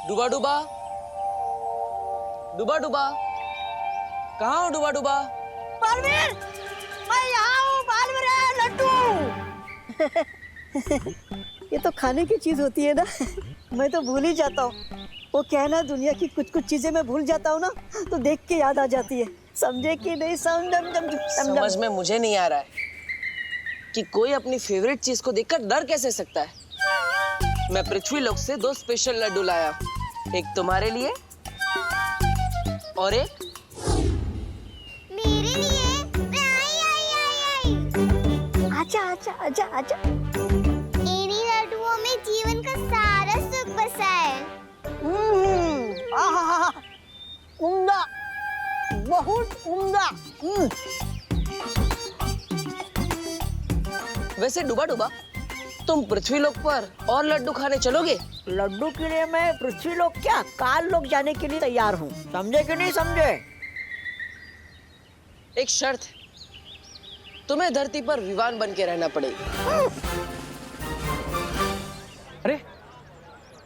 डूबा डूबा, डूबा डूबा, कहाँ हो डूबा डूबा? बालवीर, मैं यहाँ हूँ। बालवीर है, लड्डू। ये तो खाने की चीज होती है ना, मैं तो भूल ही जाता हूँ। वो क्या है ना, दुनिया की कुछ कुछ चीजें मैं भूल जाता हूँ ना, तो देख के याद आ जाती है। समझे कि नहीं? समझ में मुझे नहीं आ रहा है कि कोई अपनी फेवरेट चीज को देखकर डर कैसे सकता है। मैं पृथ्वी लोक से 2 स्पेशल लड्डू लाया हूँ, एक तुम्हारे लिए और एक मेरे लिए। मैं आई। आजा आजा आजा आजा। इन्हीं लड्डुओं में जीवन का सारा सुख बसा है। आहा, उम्दा, बहुत उम्दा। वैसे डूबा डूबा, तुम पृथ्वी लोक पर और लड्डू खाने चलोगे? लड्डू के लिए मैं पृथ्वी लोक क्या, काल लोक जाने के लिए तैयार हूँ। समझे कि नहीं समझे? एक शर्त है, तुम्हें धरती पर विवान बन के रहना पड़ेगा। अरे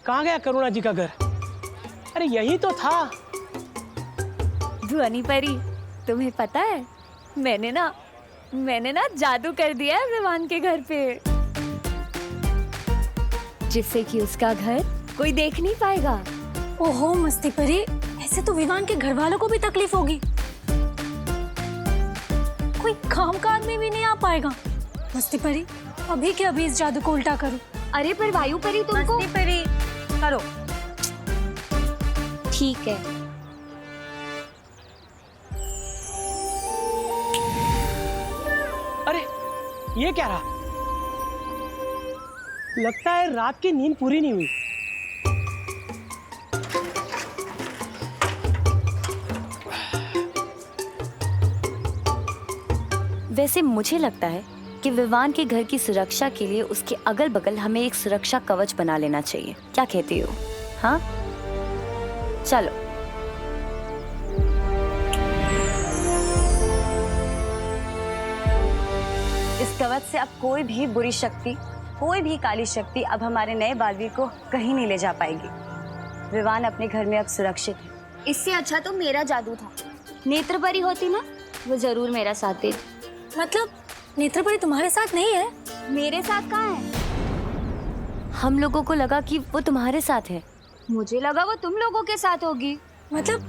कहाँ गया करुणा जी का घर? अरे यही तो था। ध्वनि परी, तुम्हें पता है मैंने ना जादू कर दिया है विवान के घर पे, जिससे कि उसका घर कोई देख नहीं पाएगा। ओहो मस्ती परी, ऐसे तो विवान के घर वालों को भी तकलीफ होगी। कोई कामकाज में भी नहीं आ पाएगा। मस्ती परी, अभी के अभी इस जादू को उल्टा करो। अरे पर वायु परी तुमको। मस्ती परी करो। ठीक है। अरे ये क्या रहा? लगता है रात की नींद पूरी नहीं हुई। वैसे मुझे लगता है कि विवान के घर की सुरक्षा के लिए उसके अगल बगल हमें एक सुरक्षा कवच बना लेना चाहिए। क्या कहती हो? हाँ चलो। इस कवच से अब कोई भी बुरी शक्ति, कोई भी काली शक्ति अब हमारे नए बालवीर को कहीं नहीं ले जा पाएगी। विवान अपने घर में अब सुरक्षित है। इससे अच्छा तो मेरा जादू था। नेत्र परी होती ना, वो जरूर मेरा साथ देती। मतलब नेत्र परी तुम्हारे साथ नहीं है? मेरे साथ कहाँ है? हम लोगों को लगा कि वो तुम्हारे साथ है। मुझे लगा वो तुम लोगों के साथ होगी। मतलब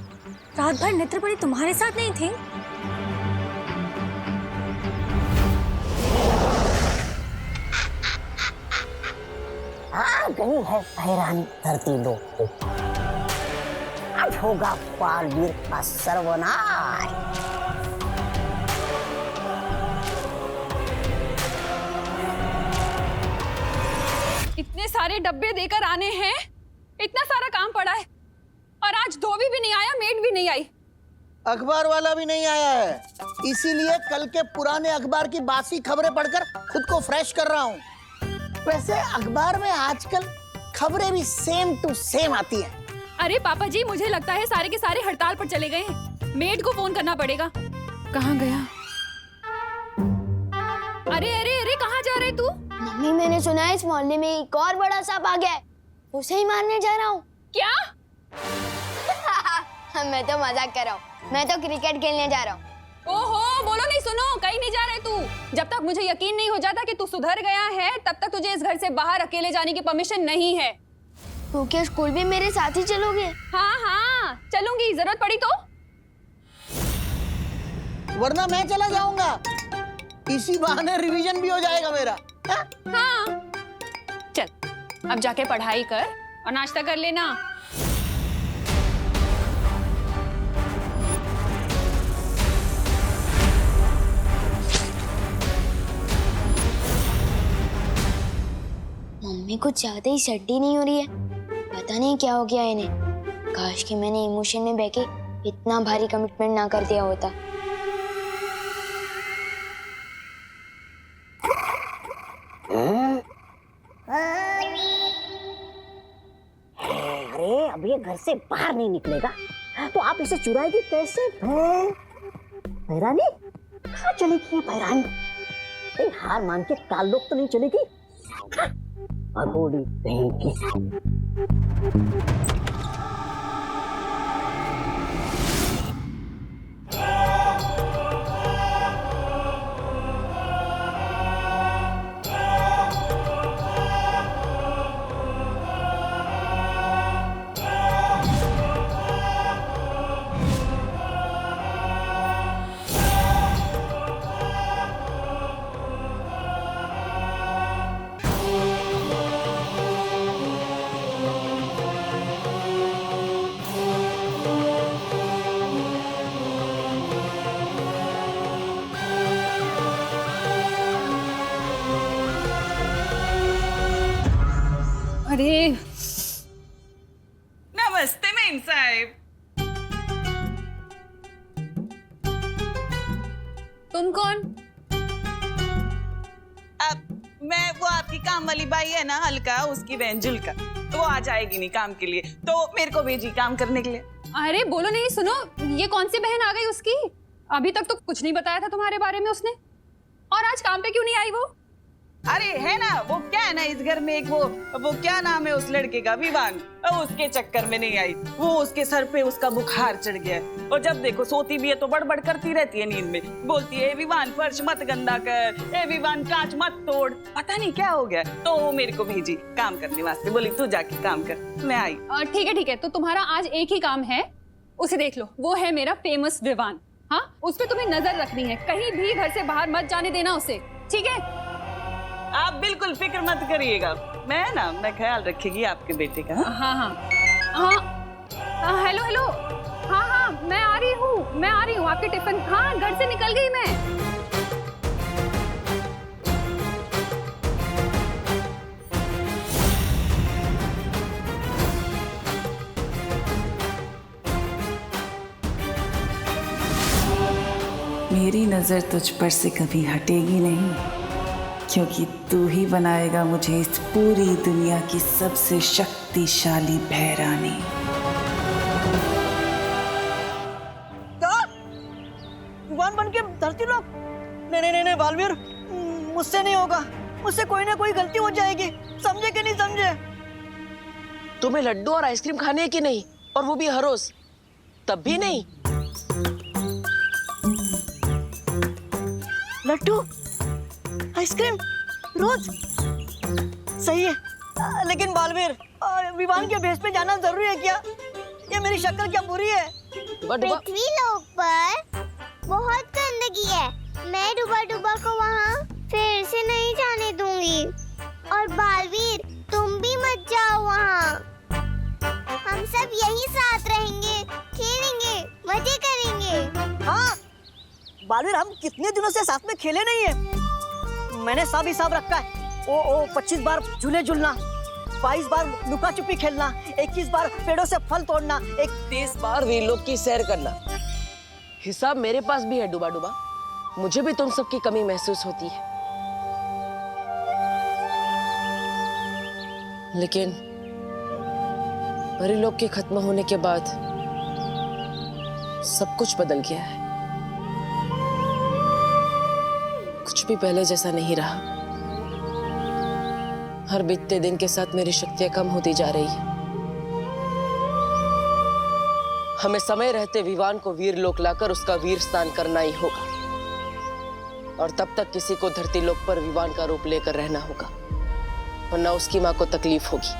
रात भर नेत्र परी तुम्हारे साथ नहीं थी? आ गई है हैरान धरती लोक को। अब होगा बालवीर का सर्वनाश। इतने सारे डब्बे देकर आने हैं, इतना सारा काम पड़ा है, और आज धोबी भी नहीं आया, मेड भी नहीं आई, अखबार वाला भी नहीं आया है। इसीलिए कल के पुराने अखबार की बासी खबरें पढ़कर खुद को फ्रेश कर रहा हूँ। वैसे अखबार में आजकल खबरें भी सेम टू सेम आती हैं। अरे पापा जी, मुझे लगता है सारे के सारे हड़ताल पर चले गए हैं। मेड को फोन करना पड़ेगा। कहाँ गया? अरे अरे अरे, कहाँ जा रहे तू? मम्मी, मैंने सुना है इस मोहल्ले में एक और बड़ा सांप आ गया है, उसे ही मारने जा रहा हूँ। क्या? मैं तो मजाक कर रहा हूँ, मैं तो क्रिकेट खेलने जा रहा हूँ। ओहो, बोलो नहीं, सुनो, कहीं नहीं जा रहे तू। जब तक मुझे यकीन नहीं हो जाता कि तू सुधर गया है, तब तक तुझे इस घर से बाहर अकेले जाने की परमिशन नहीं है। तो क्या स्कूल भी मेरे साथ ही चलोगे? हाँ हाँ चलूंगी, जरूरत पड़ी तो। वरना मैं चला जाऊंगा, इसी बहाने रिवीजन भी हो जाएगा मेरा। हाँ चल, अब जाके पढ़ाई कर और नाश्ता कर लेना। मम्मी कुछ ज्यादा ही सर्दी नहीं हो रही है, पता नहीं क्या हो गया इन्हें। काश कि मैंने इमोशन में बहके इतना भारी कमिटमेंट ना कर दिया होता। अरे अब ये घर से बाहर नहीं निकलेगा तो आप इसे चुराएगी कैसे? भैरानी कहाँ चली गई है? भैरानी हार मान के काल लोग तो नहीं चलेगी? अघोड़ी कहीं की। अरे नमस्ते मेम साहिब। तुम कौन? अब मैं वो आपकी काम वाली बाई है ना हल्का, उसकी बहन जुल्का, तो वो आ जाएगी नहीं काम के लिए, तो मेरे को भेजी काम करने के लिए। अरे बोलो नहीं, सुनो, ये कौन सी बहन आ गई उसकी? अभी तक तो कुछ नहीं बताया था तुम्हारे बारे में उसने, और आज काम पे क्यों नहीं आई वो? अरे है ना, वो क्या है ना, इस घर में एक वो क्या नाम है उस लड़के का, विवान, उसके चक्कर में नहीं आई। वो उसके सर पे उसका बुखार चढ़ गया है, और जब देखो सोती भी है तो बड़बड़ करती रहती है नींद में, बोलती है विवान फर्श मत गंदा कर, ए विवान कांच मत तोड़, पता नहीं क्या हो गया। तो वो मेरे को भेजी काम करने वास्ते, बोली तू जाके काम कर। मैं आई। ठीक है, तो तुम्हारा आज एक ही काम है, उसे देख लो, वो है मेरा फेमस विवान। हाँ, उस पे तुम्हें नजर रखनी है, कहीं भी घर से बाहर मत जाने देना उसे, ठीक है? आप बिल्कुल फिक्र मत करिएगा, मैं ख्याल रखेगी आपके बेटे का। हाँ, हेलो, हाँ, मैं आ रही हूँ आपके टिफिन। हाँ, घर से निकल गई मैं। मेरी नजर तुझ पर से कभी हटेगी नहीं, क्योंकि तू ही बनाएगा मुझे इस पूरी दुनिया की सबसे शक्तिशाली भैरानी। विवान बन के धरती लोग? नहीं बालवीर, मुझसे नहीं होगा, मुझसे कोई ना कोई गलती हो जाएगी, समझे कि नहीं समझे? तुम्हें लड्डू और आइसक्रीम खाने है कि नहीं, और वो भी हर रोज? तब भी नहीं? लड्डू आइसक्रीम रोज सही है, लेकिन बालवीर, विवान के भेष पे जाना जरूरी है क्या? ये मेरी शक्ल क्या बुरी है? पृथ्वी लोक पर बहुत गंदगी है, मैं डूबा को वहाँ फिर से नहीं जाने दूंगी। और बालवीर, तुम भी मत जाओ वहाँ, हम सब यहीं साथ रहेंगे, खेलेंगे, मजे करेंगे। हाँ बालवीर, हम कितने दिनों से साथ में खेले नहीं है। मैंने सब हिसाब रखा है। ओ 25 बार झूले झूलना, 22 बार लुका छुपी खेलना, 21 बार पेड़ों से फल तोड़ना, 30 बार वीरलोक की सैर करना। हिसाब मेरे पास भी है डूबा, मुझे भी तुम सबकी कमी महसूस होती है, लेकिन परिलोक के खत्म होने के बाद सब कुछ बदल गया है। कुछ भी पहले जैसा नहीं रहा। हर बीतते दिन के साथ मेरी शक्तियां कम होती जा रही है। हमें समय रहते विवान को वीरलोक लाकर उसका वीर स्नान करना ही होगा, और तब तक किसी को धरती लोक पर विवान का रूप लेकर रहना होगा, वरना उसकी माँ को तकलीफ होगी।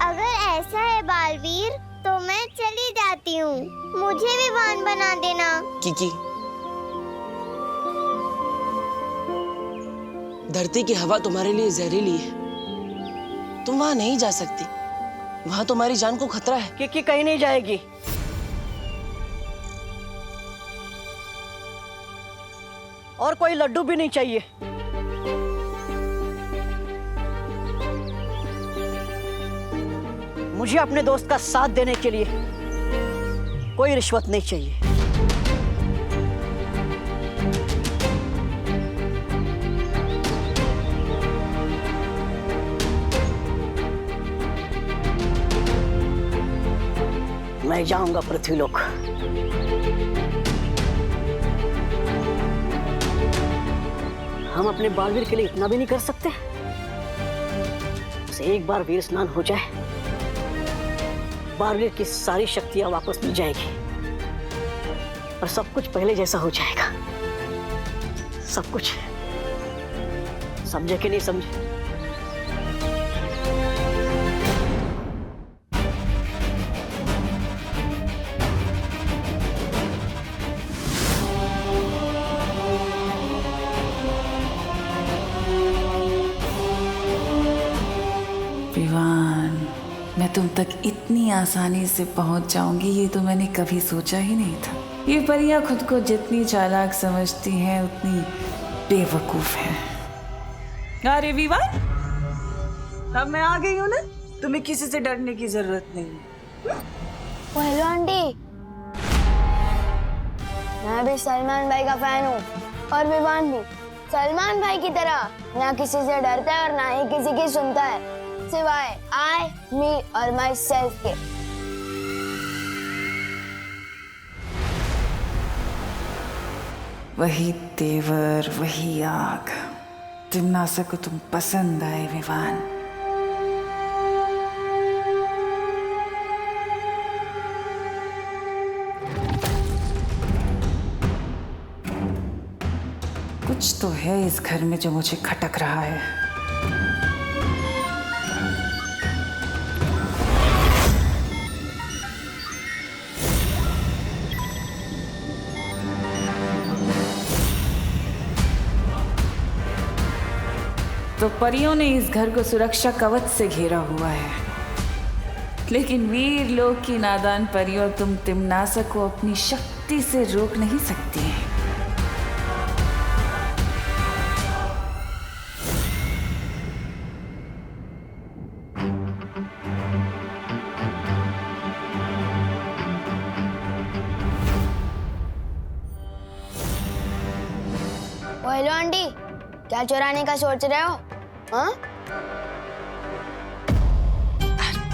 अगर ऐसा है बालवीर, तो मैं चली जाती हूँ, मुझे विवान बना देना। किकी, धरती की हवा तुम्हारे लिए जहरीली है, तुम वहां नहीं जा सकती, वहां तुम्हारी जान को खतरा है। किकी कहीं नहीं जाएगी। और कोई लड्डू भी नहीं चाहिए। मुझे अपने दोस्त का साथ देने के लिए कोई रिश्वत नहीं चाहिए। मैं जाऊंगा पृथ्वीलोक। हम अपने बालवीर के लिए इतना भी नहीं कर सकते? बस एक बार वीर स्नान हो जाए, बालवीर की सारी शक्तियां वापस मिल जाएगी और सब कुछ पहले जैसा हो जाएगा। सब कुछ। समझे कि नहीं समझे? विवान, मैं तुम तक इतनी आसानी से पहुंच जाऊंगी, ये तो मैंने कभी सोचा ही नहीं था। ये परियां खुद को जितनी चालाक समझती हैं, उतनी बेवकूफ हैं। अरे विवान, अब मैं आ गई हूँ ना, तुम्हें किसी से डरने की जरूरत नहीं है। हेलो आंटी, मैं भी सलमान भाई का फैन हूँ और विवान भी। सलमान भाई की तरह ना किसी से डरता है और ना ही किसी की सुनता है, सिवाय आई, मी और माई सेल्फ के। वही तेवर, वही आग। तिमनासा को तुम पसंद आए विवान। कुछ तो है इस घर में जो मुझे खटक रहा है। तो परियों ने इस घर को सुरक्षा कवच से घेरा हुआ है, लेकिन वीर लोक की नादान परियों तुम तिमनासा को अपनी शक्ति से रोक नहीं सकती हैं। हेलो आंटी, क्या चुराने का सोच रहे हो? हाँ?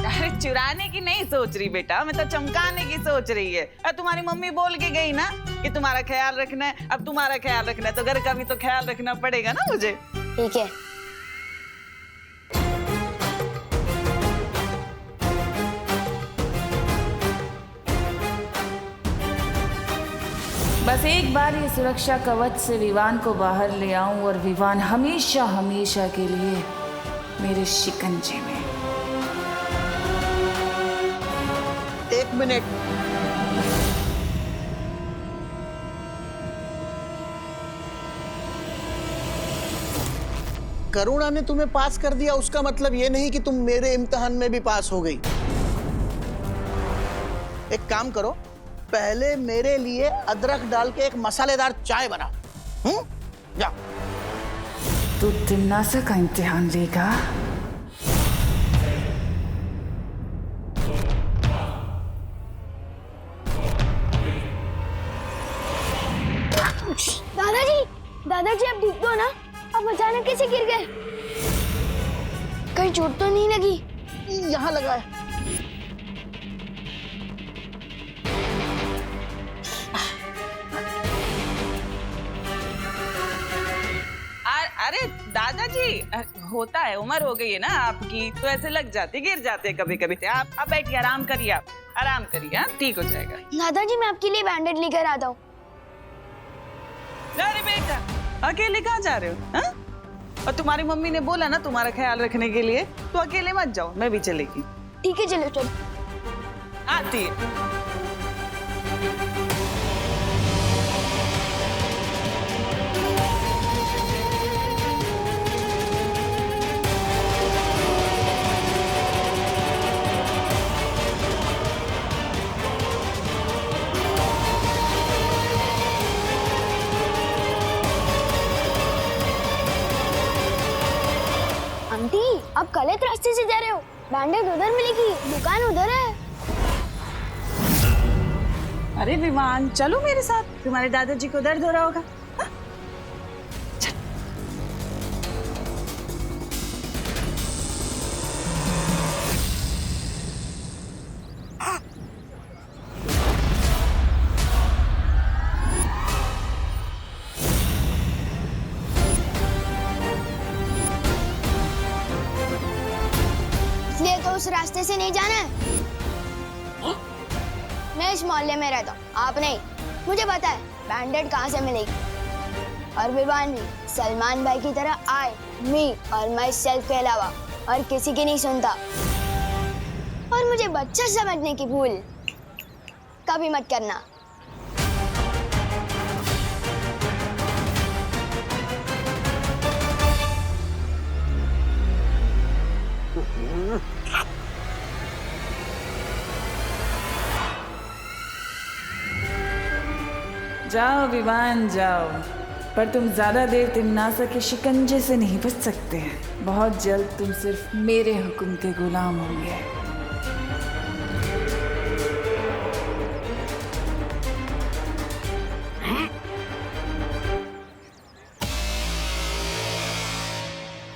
अरे चुराने की नहीं सोच रही बेटा, मैं तो चमकाने की सोच रही है। तुम्हारी मम्मी बोल के गई ना कि तुम्हारा ख्याल रखना है। अब तुम्हारा ख्याल रखना है तो घर का भी तो ख्याल रखना पड़ेगा ना मुझे। ठीक है। बस एक बार ये सुरक्षा कवच से विवान को बाहर ले आऊं और विवान हमेशा हमेशा के लिए मेरे शिकंजे में। एक मिनट, करुणा ने तुम्हें पास कर दिया, उसका मतलब ये नहीं कि तुम मेरे इम्तिहान में भी पास हो गई। एक काम करो, पहले मेरे लिए अदरक डाल के एक मसालेदार चाय बनाओ। जा। तू तिमनासा का इम्तिहान लेगा? दादाजी आप ठीक हो ना? आप अचानक कैसे गिर गए? कहीं चोट तो नहीं लगी? यहाँ लगा है। अरे दादाजी, होता है, उम्र हो गई है ना आपकी, तो ऐसे लग जाते, गिर जाते कभी कभी। आप बैठिए, आराम करिए, आप आराम करिए, ठीक हो जाएगा। दादाजी मैं आपके लिए बैंडेड लेकर आता हूँ। अरे बेटा, अकेले कहाँ जा रहे हो? हा? और तुम्हारी मम्मी ने बोला ना तुम्हारा ख्याल रखने के लिए, तो अकेले मत जाओ, मैं भी चलेगी। ठीक है, चलो चलो। आती है। आंटी, आप गलत रास्ते से जा रहे हो। बैंडेड उधर मिलेगी, दुकान उधर है। अरे विमान, चलो मेरे साथ, तुम्हारे दादाजी को दर्द हो रहा होगा। इसलिए तो उस रास्ते से नहीं जाना है। मैं इस मोहल्ले में रहता हूँ, आप नहीं। मुझे पता है बैंडेड कहाँ से मिलेगी। और विवान भी सलमान भाई की तरह आई, मी और माई सेल्फ के अलावा और किसी की नहीं सुनता। और मुझे बच्चा समझने की भूल कभी मत करना। जाओ विवान, जाओ। पर तुम ज्यादा देर तिमनासा के शिकंजे से नहीं बच सकते। बहुत जल्द तुम सिर्फ मेरे हुक्म के गुलाम होंगे।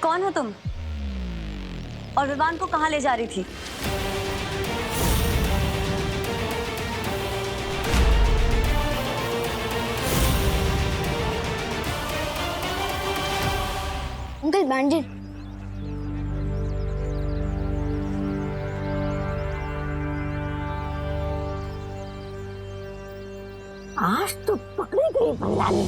कौन हो तुम? और विवान को कहाँ ले जा रही थी? अंकल बैंडेड। आज तो पकड़ी गई भैयानी।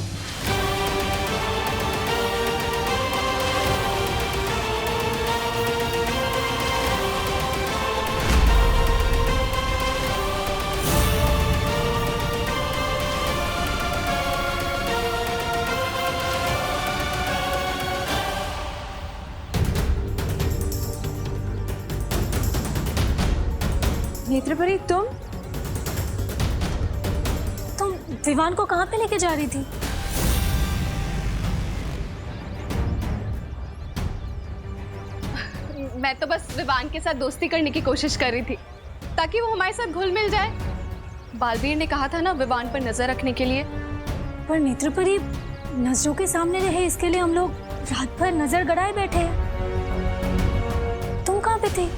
नेत्रपरी, तुम विवान को कहाँ पे लेके जा रही थी? मैं तो बस विवान के साथ दोस्ती करने की कोशिश कर रही थी ताकि वो हमारे साथ घुल मिल जाए। बालवीर ने कहा था ना विवान पर नजर रखने के लिए। पर नेत्रपरी, नजरों के सामने रहे इसके लिए हम लोग रात भर नजर गड़ाए बैठे हैं। तुम कहाँ पे थी?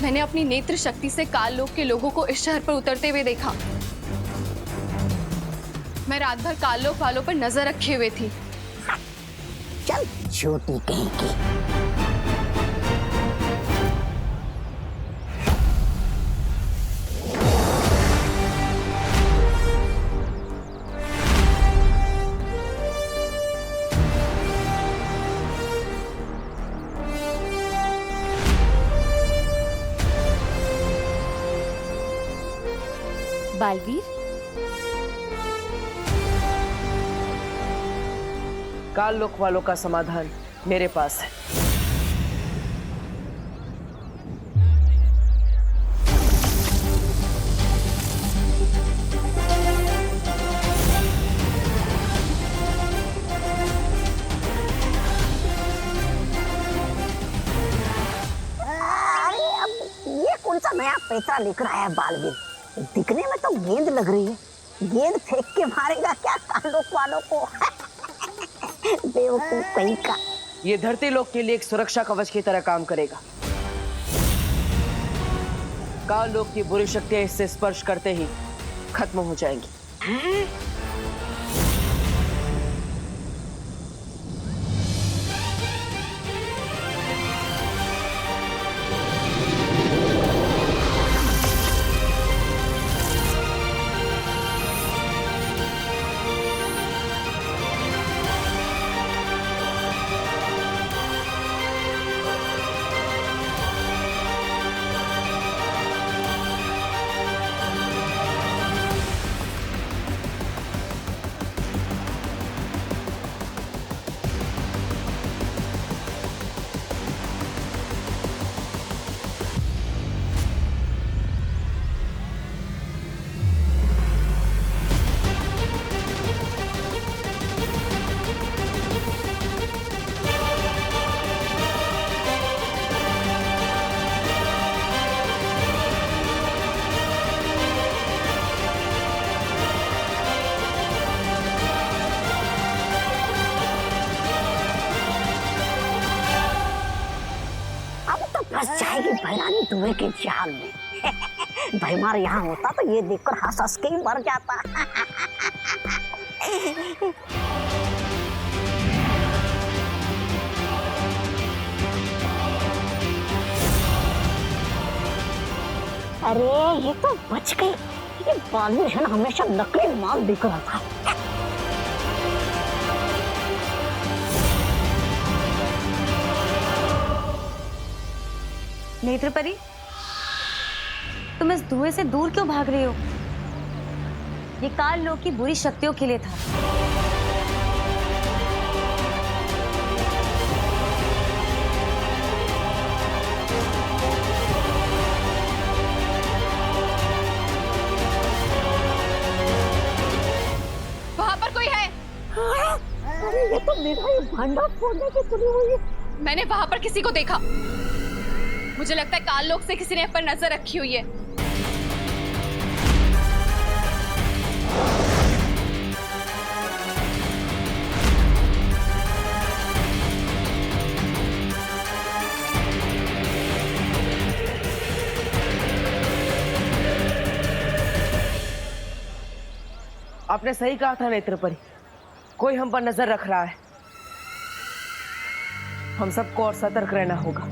मैंने अपनी नेत्र शक्ति से काल लोक के लोगों को इस शहर पर उतरते हुए देखा। मैं रात भर काल लोक वालों पर नजर रखे हुए थी। चल छोटी कहेगी। बालवीर, काल लोक वालों का समाधान मेरे पास है। अरे अब ये कौन सा नया पैसा लिख रहा है बालवीर? दिखने में तो गेंद लग रही है। गेंद फेंक के मारेगा क्या काल लोक वालों को? बेवकूफ कहीं का। ये धरती लोक के लिए एक सुरक्षा कवच की तरह काम करेगा। काल लोक की बुरी शक्तियां इससे स्पर्श करते ही खत्म हो जाएंगी। फंस जाएगी भैरानी धुएं के जाल में। भैमार यहाँ होता तो ये देखकर हंस हंस के ही मर जाता। अरे ये तो बच गई। ये बालवीर है ना, हमेशा नकली माल बिक रहा था। नेत्रपरी, तुम इस धुएं से दूर क्यों भाग रही हो? ये काल लोक की बुरी शक्तियों के लिए था। अरे ये तो मेरा ही भांडा फोड़ने की तुली हुई है। मैंने वहां पर किसी को देखा। मुझे लगता है काल लोक से किसी ने पर नजर रखी हुई है। आपने सही कहा था नेत्रपरी, कोई हम पर नजर रख रहा है। हम सबको और सतर्क रहना होगा।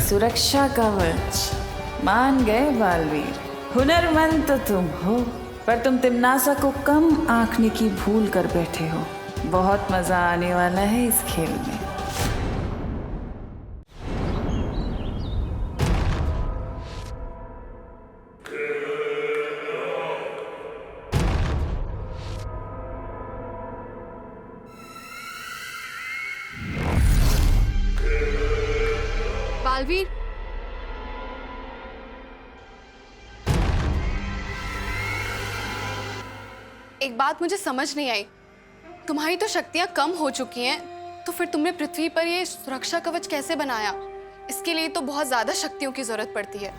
सुरक्षा कवच मान गए बालवीर। हुनरमंद तो तुम हो, पर तुम तिमनासा को कम आंकने की भूल कर बैठे हो। बहुत मजा आने वाला है इस खेल में। बालवीर, एक बात मुझे समझ नहीं आई। तुम्हारी तो शक्तियां कम हो चुकी हैं, तो फिर तुमने पृथ्वी पर ये सुरक्षा कवच कैसे बनाया? इसके लिए तो बहुत ज्यादा शक्तियों की जरूरत पड़ती है।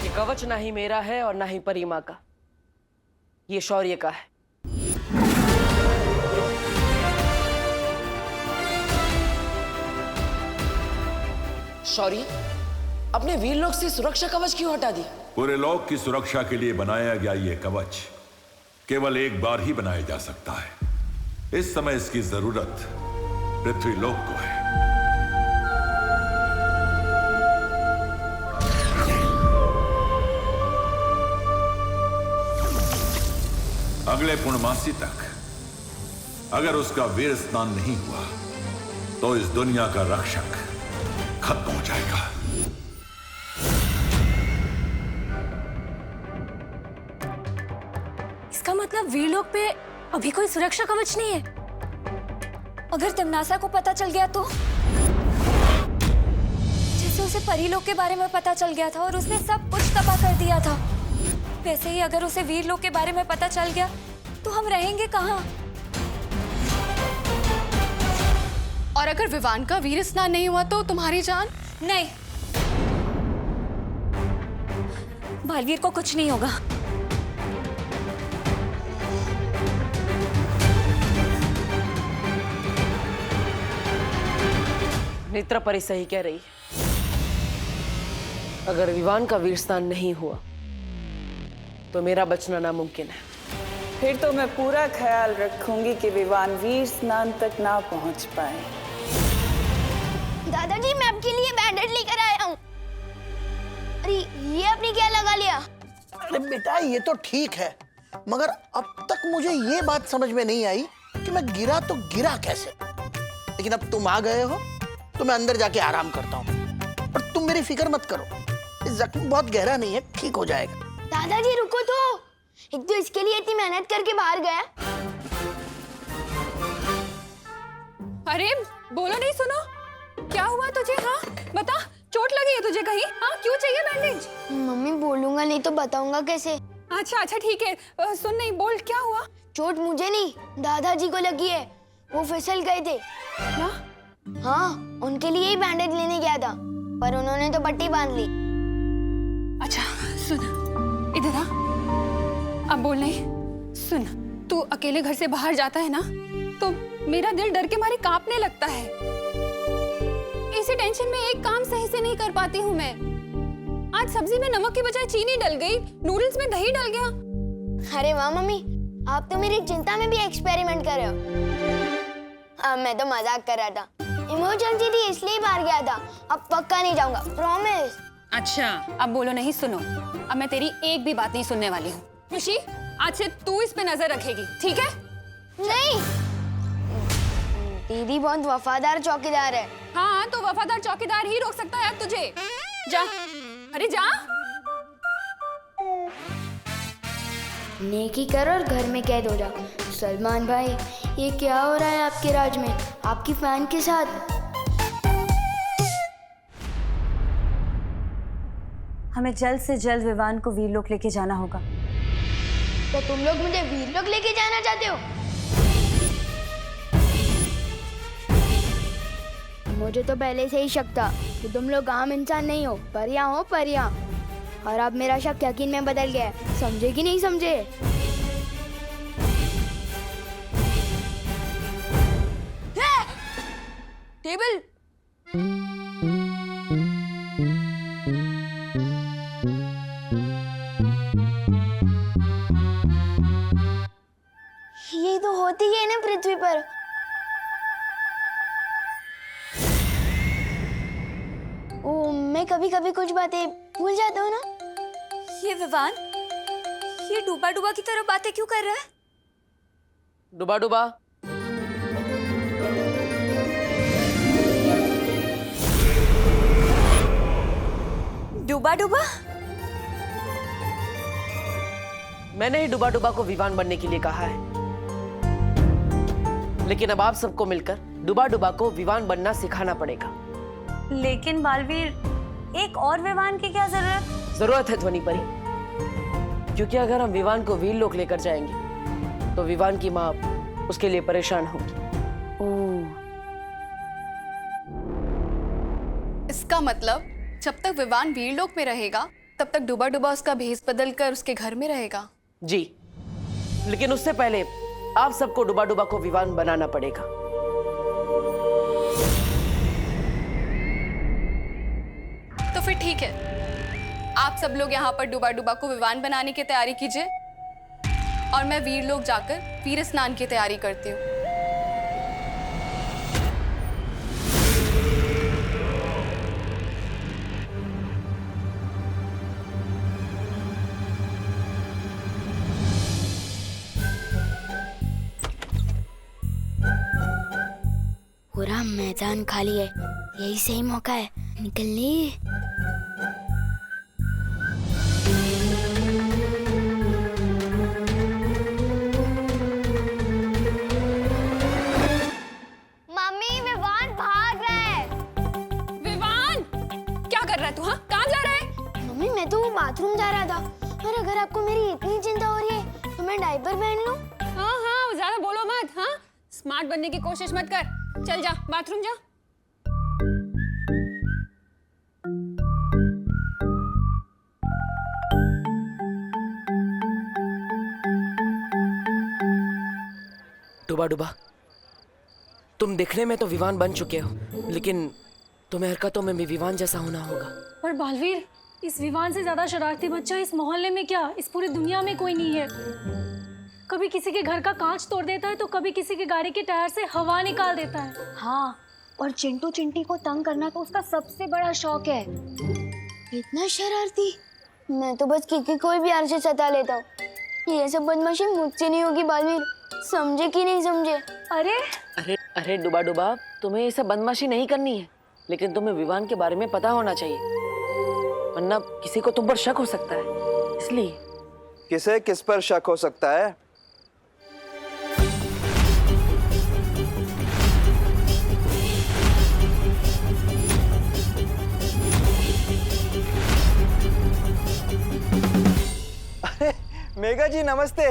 ये कवच ना ही मेरा है और ना ही परिमा का, ये शौर्य का है। शौर्य, अपने वीर लोक से सुरक्षा कवच क्यों हटा दिया? पूरे लोक की सुरक्षा के लिए बनाया गया यह कवच केवल एक बार ही बनाया जा सकता है। इस समय इसकी जरूरत पृथ्वी लोक को है। अगले पूर्णमासी तक अगर उसका वीर स्नान नहीं हुआ तो इस दुनिया का रक्षक खत्म हो जाएगा। इसका मतलब वीरलोक पे अभी कोई सुरक्षा कवच नहीं है। अगर तिमनासा को पता चल गया तो? जैसे उसे परीलोक के बारे में पता चल गया था और उसने सब कुछ तबाह कर दिया था, वैसे ही अगर उसे वीरलोक के बारे में पता चल गया तो हम रहेंगे कहाँ? और अगर विवान का वीर स्नान नहीं हुआ तो तुम्हारी जान? नहीं, बालवीर को कुछ नहीं होगा। नेत्रपरी सही कह रही है। अगर विवान का वीर स्नान नहीं हुआ तो मेरा बचना नामुमकिन है। फिर तो मैं पूरा ख्याल रखूंगी कि विवान वीर स्नान तक ना पहुंच पाए। दादाजी, मैं आपके लिए बैंडेड लेकर आया हूँ। अरे ये आपने क्या लगा लिया? अरे बेटा ये तो ठीक है, मगर अब तक मुझे ये बात समझ में नहीं आई कि मैं गिरा तो गिरा कैसे। लेकिन अब तुम आ गए हो तो मैं अंदर जाके आराम करता हूँ। पर तुम मेरी फिक्र मत करो, ये जख्म बहुत गहरा नहीं है, ठीक हो जाएगा। दादाजी रुको तो, एक तो इसके लिए इतनी मेहनत करके बाहर गया। अरे बोलो नहीं, सुनो क्या हुआ तुझे? हाँ बता, चोट लगी है तुझे कहीं? हाँ क्यों चाहिए बैंडेज? मम्मी बोलूंगा नहीं तो बताऊंगा कैसे? अच्छा अच्छा ठीक है, सुन नहीं, बोल क्या हुआ? चोट मुझे नहीं, दादाजी को लगी है। वो फिसल गए थे। क्या? हाँ, उनके लिए ही बैंडेज लेने गया था, पर उन्होंने तो पट्टी बांध ली। अच्छा सुन, इधर आ। अब बोल नहीं, सुन, तू अकेले घर से बाहर जाता है ना तो मेरा दिल डर के मारे कांपने लगता है। इसी टेंशन में एक काम सही से नहीं कर पाती हूँ मैं। आज सब्जी में नमक की बजाय चीनी डल गई, नूडल्स में दही डल गया। अरे वाह मम्मी, आप तो मेरी चिंता में भी एक्सपेरिमेंट कर रहे हो। मैं तो मजाक कर रहा था, इमरजेंसी थी इसलिए बाहर गया था। अब पक्का नहीं जाऊंगा, प्रॉमिस। अच्छा अब बोलो नहीं, सुनो, अब मैं तेरी एक भी बात नहीं सुनने वाली हूँ। खुशी, आज से तू इस पे नजर रखेगी, ठीक है? नहीं, दीदी बहुत वफादार चौकीदार है। हाँ तो वफादार चौकीदार ही रोक सकता है अब तुझे। जा, अरे जा। नेकी कर और घर में कैद हो जा। सलमान भाई, ये क्या हो रहा है आपके राज में, आपकी फैन के साथ? हमें जल्द से जल्द विवान को वीरलोक लेके जाना होगा। तो तुम लोग मुझे वीरलोक लेके जाना चाहते हो? मुझे तो पहले से ही शक था कि तुम लोग आम इंसान नहीं हो, परियां हो परियां। और अब मेरा शक यकीन में बदल गया है। समझे कि नहीं समझे? टेबल। ये तो होती है ना पृथ्वी पर। ओ, मैं कभी कभी कुछ बातें भूल जाता हूँ ना। ये विवान, ये डूबा डूबा की तरह बातें क्यों कर रहा है? डुबा डुबा, डूबा डूबा? मैंने ही डुबा डुबा को विवान बनने के लिए कहा है, लेकिन अब आप सबको मिलकर डुबा डुबा को विवान बनना सिखाना पड़ेगा। लेकिन बालवीर, एक और विवान की क्या जरूरत है ध्वनि परी, क्योंकि अगर हम विवान को वीरलोक लेकर जाएंगे तो विवान की माँ उसके लिए परेशान होगी। इसका मतलब जब तक विवान वीरलोक में रहेगा तब तक डुबा डुबा उसका भेष बदल कर उसके घर में रहेगा। जी, लेकिन उससे पहले आप सबको डुबा डुबा को विवान बनाना पड़ेगा। तो फिर ठीक है, आप सब लोग यहाँ पर डुबा डुबा को विवान बनाने की तैयारी कीजिए और मैं वीरलोक जाकर वीर स्नान की तैयारी करती हूँ। पूरा मैदान खाली है, यही सही मौका है निकलने। मम्मी विवान भाग रहा है। विवान, क्या कर रहा है तू? हाँ, कहाँ जा रहा है? मम्मी, मैं तो बाथरूम जा रहा था, और अगर आपको मेरी इतनी चिंता हो रही है तो मैं डायपर पहन लूं? हाँ हाँ, ज्यादा बोलो मत। हाँ, स्मार्ट बनने की कोशिश मत कर। चल जा, बाथरूम जा। डुबा डुबा, तुम दिखने में तो विवान बन चुके हो, लेकिन तुम्हें हरकतों में भी विवान जैसा होना होगा। पर बालवीर, इस विवान से ज्यादा शरारती बच्चा इस मोहल्ले में क्या, इस पूरी दुनिया में कोई नहीं है। कभी किसी के घर का कांच तोड़ देता है तो कभी किसी के गाड़ी के टायर से हवा निकाल देता है। हाँ, और चिंटू चिंटी को तंग करना तो उसका सबसे बड़ा शौक है। इतना शरारती? मैं तो बस किसी कोई भी प्यार से सता लेता हूँ। ये सब बदमाशी मुझसे नहीं होगी बालवीर, समझे कि नहीं समझे? अरे अरे अरे डुबा डुबा, तुम्हें ये सब बदमाशी नहीं करनी है, लेकिन तुम्हें विवान के बारे में पता होना चाहिए, वरना किसी को तुम पर शक हो सकता है। इसलिए किसे किस पर शक हो सकता है? मेघा जी नमस्ते।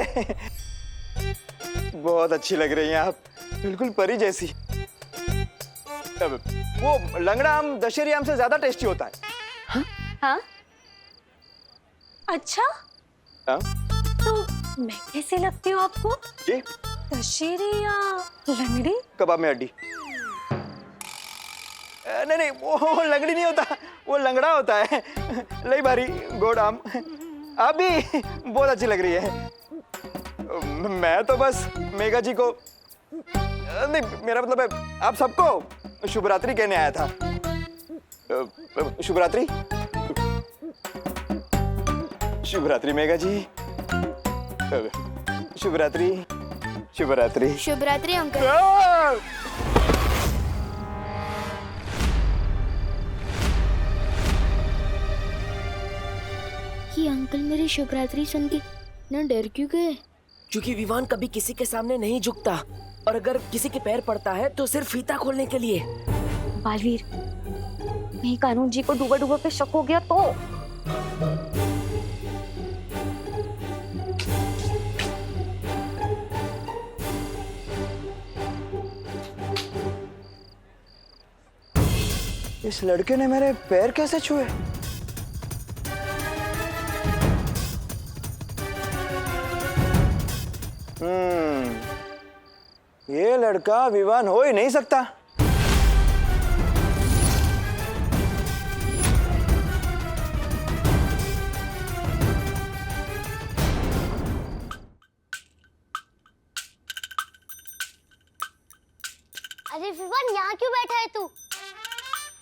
बहुत अच्छी लग रही हैं आप, बिल्कुल परी जैसी। वो लंगड़ा आम दशहरी आम से ज्यादा टेस्टी होता है। हाँ? अच्छा, हाँ? तो मैं कैसे लगती हूँ आपको? जी? दशहरी या लंगड़ी? कबाब में हड्डी। नहीं नहीं, वो लंगड़ी नहीं होता, वो लंगड़ा होता है। लई भारी गोड़ आम। आप भी बहुत अच्छी लग रही है। मैं तो बस मेघा जी को नहीं, मेरा मतलब है आप सबको शुभरात्रि कहने आया था। शुभरात्रि। शुभरात्रि मेघा जी। शुभरात्रि। शुभरात्रि। शुभरात्रि अंकल। ये अंकल मेरी शुभरात्रि सुन के न डर क्यों गए? क्योंकि विवान कभी किसी के सामने नहीं झुकता, और अगर किसी के पैर पड़ता है तो सिर्फ फीता खोलने के लिए। बालवीर, नहीं कानून जी को डूबा डूबा पे शक हो गया तो इस लड़के ने मेरे पैर कैसे छुए? ये लड़का विवान हो ही नहीं सकता। अरे विवान, यहाँ क्यों बैठा है तू?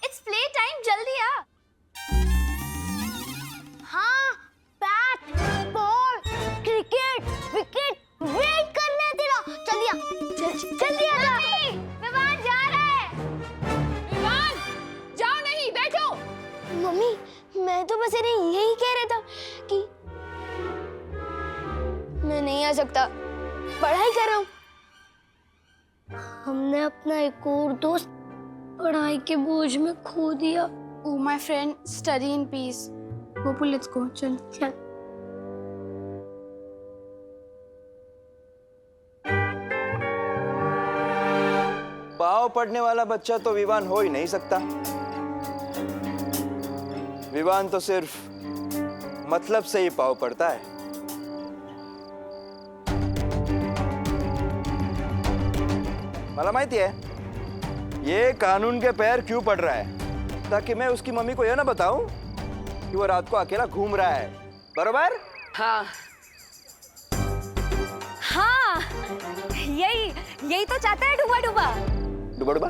इट्स प्ले टाइम, जल्दी आ। हाँ, bat, ball, cricket, wicket, wait करना है तेरा। जल्दी आ, जल्दी आ जा। विवान जा रहा है। विवान, जाओ नहीं, बैठो। मम्मी, मैं तो बस इन्हें यही कह रहा था कि मैं नहीं आ सकता, पढ़ाई कर रहा हूँ। हमने अपना एक और दोस्त पढ़ाई के बोझ में खो दिया। Oh my friend, study in peace. Gopu, let's go. चल. पाँव पड़ने वाला बच्चा तो विवान हो ही नहीं सकता। विवान तो सिर्फ मतलब से ही पाँव पड़ता है। मला माहिती है ये कानून के पैर क्यों पड़ रहा है, ताकि मैं उसकी मम्मी को यह ना बताऊं कि वो रात को अकेला घूम रहा है। बरोबर? हाँ हाँ, यही तो चाहता है डूबा डूबा। डुबा डुबा?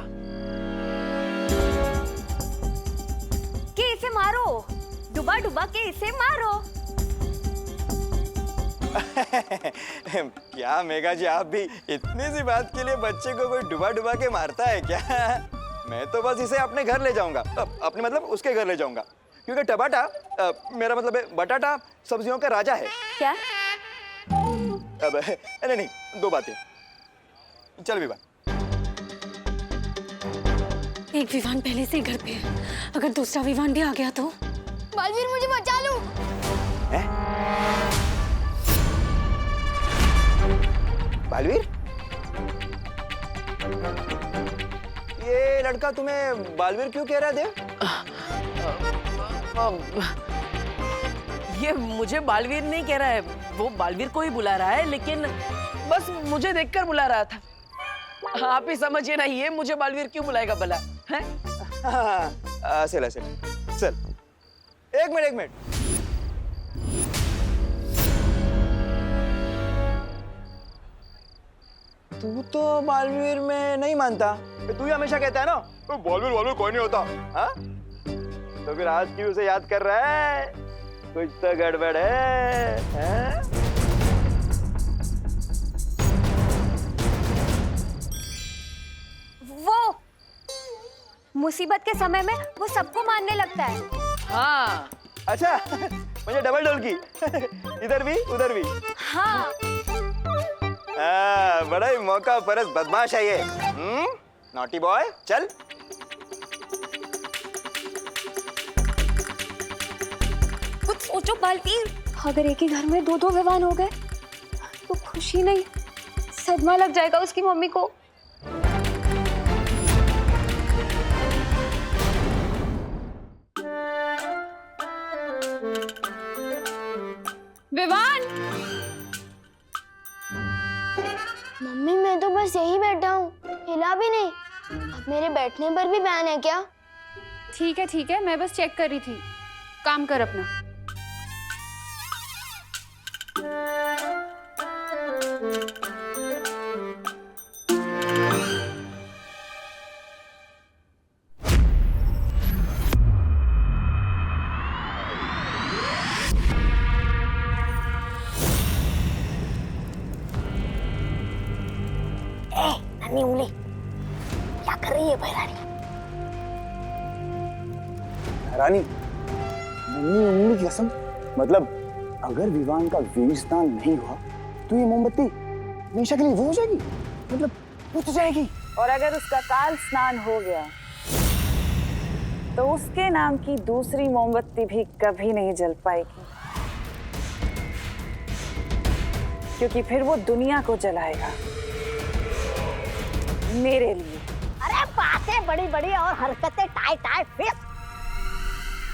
कि इसे मारो, डूबा डूबा के इसे मारो। क्या मेघा जी, आप भी इतनी सी बात के लिए बच्चे को कोई डुबा डुबा के मारता है क्या? मैं तो बस इसे अपने घर ले जाऊंगा, अपने मतलब उसके घर ले जाऊंगा, क्योंकि टमाटा मेरा मतलब है बटाटा सब्जियों का राजा है। क्या? अब नहीं, दो बातें। चल विवान। एक विवान पहले से ही घर पे है, अगर दूसरा विवान भी आ गया तो? बालवीर, मुझे बचा लो। बालवीर, ये लड़का तुम्हें बालवीर क्यों कह रहा है देव? ये मुझे बालवीर नहीं कह रहा है, वो बालवीर को ही बुला रहा है, लेकिन बस मुझे देखकर बुला रहा था। आप ही समझिए ना, ये मुझे बालवीर क्यों बुलाएगा भला? हैं? चल एक मिनट। तू तो बालवीर में नहीं मानता, तू ही हमेशा कहता है ना बालवीर कोई नहीं होता। हाँ? तो फिर आज क्यों उसे याद कर रहा है? कुछ तो गड़बड़ है, हाँ? वो मुसीबत के समय में वो सबको मानने लगता है। हाँ। अच्छा, मुझे डबल डोल की। इधर भी उधर भी। हाँ। बड़ा ही मौका परस बदमाश है ये। नॉटी बॉय, चल। कुछ सोचो बालवीर, अगर एक ही घर में दो विवान हो गए तो खुशी नहीं, सदमा लग जाएगा उसकी मम्मी को। विवान, मम्मी, मैं तो बस यही बैठा हूँ, हिला भी नहीं। अब मेरे बैठने पर भी बैन है क्या? ठीक है, मैं बस चेक कर रही थी। काम कर अपना। नन्ही उंगली, क्या कर रही है बहरानी? रानी, नन्ही उंगली की कसम, मतलब अगर विवान का वीर स्नान नहीं हुआ तो ये मोमबत्ती हमेशा के लिए वो हो जाएगी, मतलब बुझ जाएगी। और अगर उसका काल स्नान हो गया तो उसके नाम की दूसरी मोमबत्ती भी कभी नहीं जल पाएगी, क्योंकि फिर वो दुनिया को जलाएगा मेरे लिए। अरे बातें बड़ी बड़ी और हरकतें टाई टाई फिर।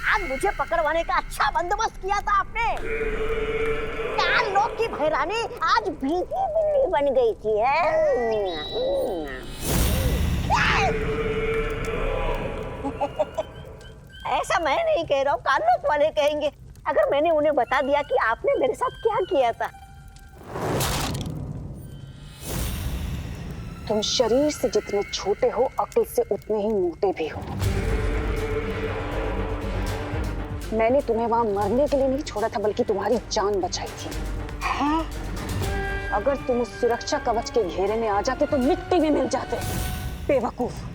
आज मुझे पकड़वाने का अच्छा बंदोबस्त किया था आपने। 4 लोग की भैरानी आज भीगी बिल्ली बन गई थी ऐसा मैं नहीं कह रहा हूँ, कान लोग वाले कहेंगे अगर मैंने उन्हें बता दिया कि आपने मेरे साथ क्या किया था। तुम शरीर से जितने छोटे हो, अक्ल से उतने ही मोटे भी हो। मैंने तुम्हें वहां मरने के लिए नहीं छोड़ा था, बल्कि तुम्हारी जान बचाई थी। है? अगर तुम उस सुरक्षा कवच के घेरे में आ जाते तो मिट्टी में मिल जाते। बेवकूफ।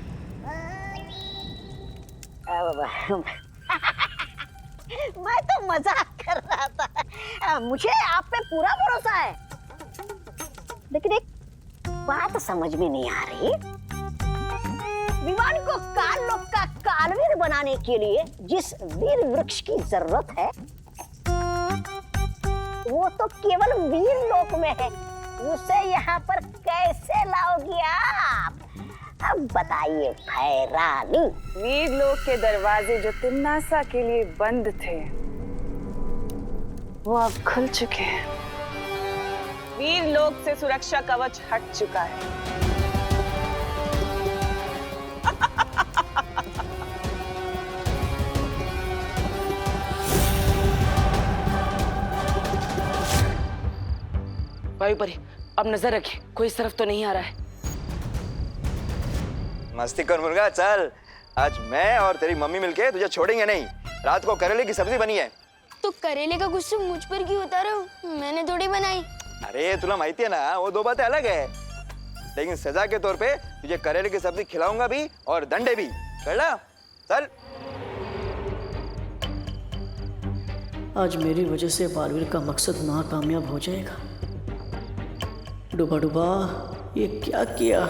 मैं तो मजाक कर रहा था। मुझे आप पे पूरा भरोसा है, लेकिन एक बात समझ में नहीं आ रही। विवान को काल लोक का कालवीर बनाने के लिए जिस वीर वृक्ष की जरूरत है, वो तो केवल वीर लोक में है। उसे यहाँ पर कैसे लाओगी आप? अब बताइए भैरानी। वीर लोक के दरवाजे जो तिम्नासा के लिए बंद थे, वो अब खुल चुके हैं। वीर लोक से सुरक्षा कवच हट चुका है। वायु परी, अब नजर रखिए, कोई इस तरफ तो नहीं आ रहा है। मस्ती कर मुर्गा, चल। आज मैं और तेरी मम्मी मिलके तुझे छोड़ेंगे नहीं। रात को करेले की सब्जी बनी है। तो करेले का गुस्सा मुझ पर क्यों उतारे हो? मैंने थोड़ी बनाई। अरे तुला माहिती है ना, वो 2 बातें अलग है। लेकिन सजा के तौर पे तुझे करेले की सब्जी खिलाऊंगा भी और डंडे भी। चल चल। आज मेरी वजह से बालवीर का मकसद नाकामयाब हो जाएगा। डूबा डूबा, ये क्या किया?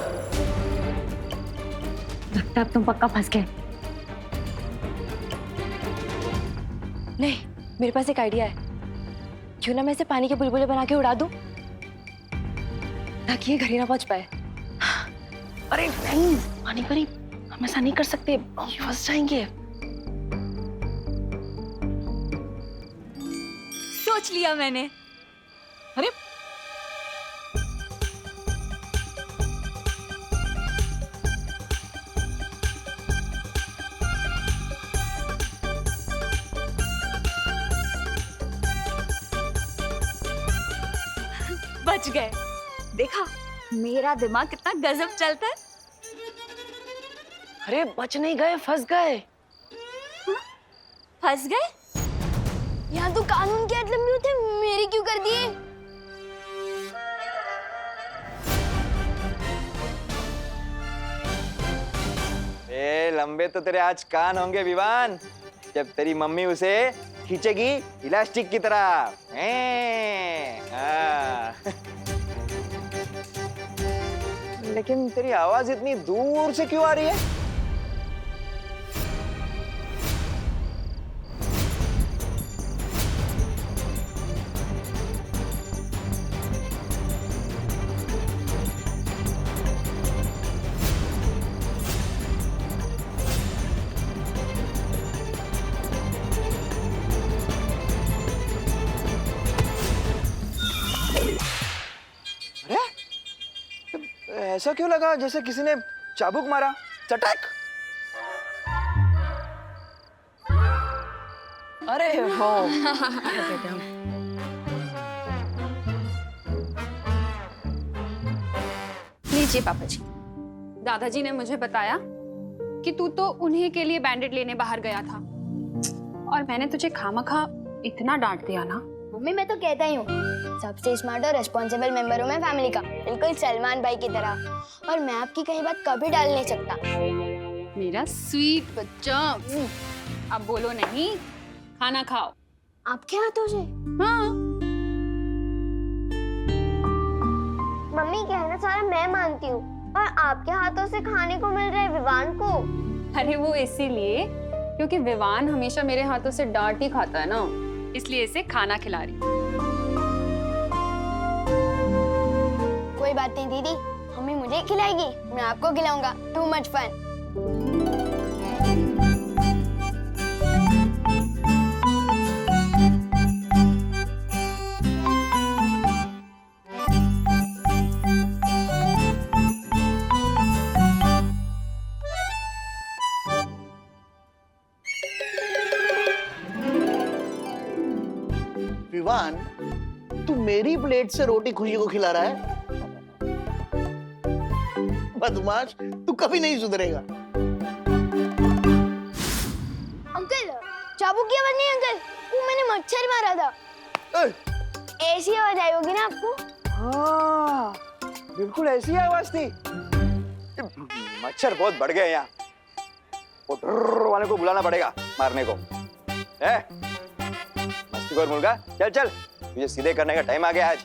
लगता है अब तुम पक्का फंस गए। नहीं, मेरे पास एक आइडिया है। क्यों ना मैं इसे पानी के बुलबुले बना के उड़ा दूं, ताकि ये घर ही ना पहुंच पाए। अरे नहीं पानी परी, हम ऐसा नहीं कर सकते, फंस जाएंगे। सोच लिया मैंने। अरे बच गए। देखा, मेरा दिमाग कितना गजब चलता है। अरे बच नहीं गए, फंस गए। फंस गए? यहाँ तो कानून की हद लंबी होती है, मेरी क्यों कर दिए? लंबे तो तेरे आज कान होंगे विवान, जब तेरी मम्मी उसे खींचेगी इलास्टिक की तरह। लेकिन तेरी आवाज इतनी दूर से क्यों आ रही है? ऐसा क्यों लगा जैसे किसी ने चाबुक मारा? चटक। अरे हो लीजिए पापा जी। दादाजी ने मुझे बताया कि तू तो उन्हीं के लिए बैंडेड लेने बाहर गया था, और मैंने तुझे खामखा इतना डांट दिया ना। मम्मी मैं तो कहता ही हूँ, सबसे स्मार्ट और रेस्पॉन्सिबल मेंबर हूँ मैं फैमिली का, बिल्कुल सलमान भाई की तरह। और मैं आपकी कहीं बात कभी डाल नहीं सकता। मेरा स्वीट बच्चा। अब बोलो नहीं, खाना खाओ। आपके हाथों से? हाँ। मम्मी कहना सारा मैं मानती हूँ, और आपके हाथों से खाने को मिल रहा है विवान को। अरे वो इसीलिए क्योंकि विवान हमेशा मेरे हाथों से डांट ही खाता है ना, इसलिए इसे खाना खिला रही। कोई बात नहीं दीदी, हम मम्मी मुझे खिलाएगी, मैं आपको खिलाऊंगा। Too much fun. विवान, तू मेरी प्लेट से रोटी खुशी को खिला रहा है? बदमाश, तू कभी नहीं सुधरेगा। अंकल, चाबुक की आवाज नहीं अंकल, वो मैंने मच्छर मारा था। ऐसी आवाज आई होगी ना आपको? हाँ, बिल्कुल ऐसी आवाज थी। मच्छर बहुत बढ़ गए यहाँ। वो ड्रर वाले को बुलाना पड़ेगा मारने को। मस्तीखोर मुर्गा, चल चल, मुझे सीधे करने का टाइम आ गया आज।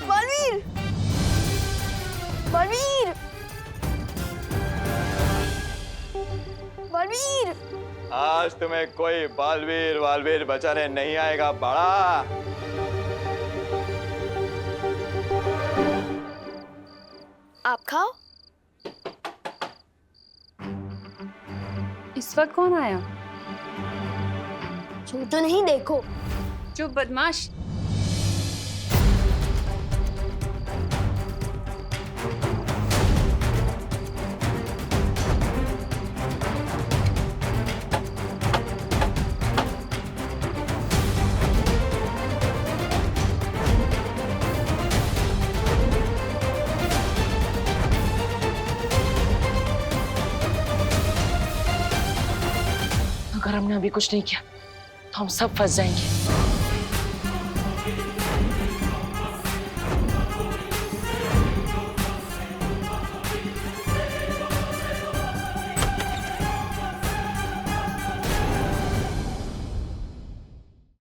बलवीर, बलवीर, बलवीर, आज तुम्हें कोई बालवीर वालवीर बचाने नहीं आएगा बड़ा। आप खाओ। इस वक्त कौन आया? छू तो नहीं, देखो। चुप बदमाश। अगर हमने अभी कुछ नहीं किया तो हम सब फंस जाएंगे।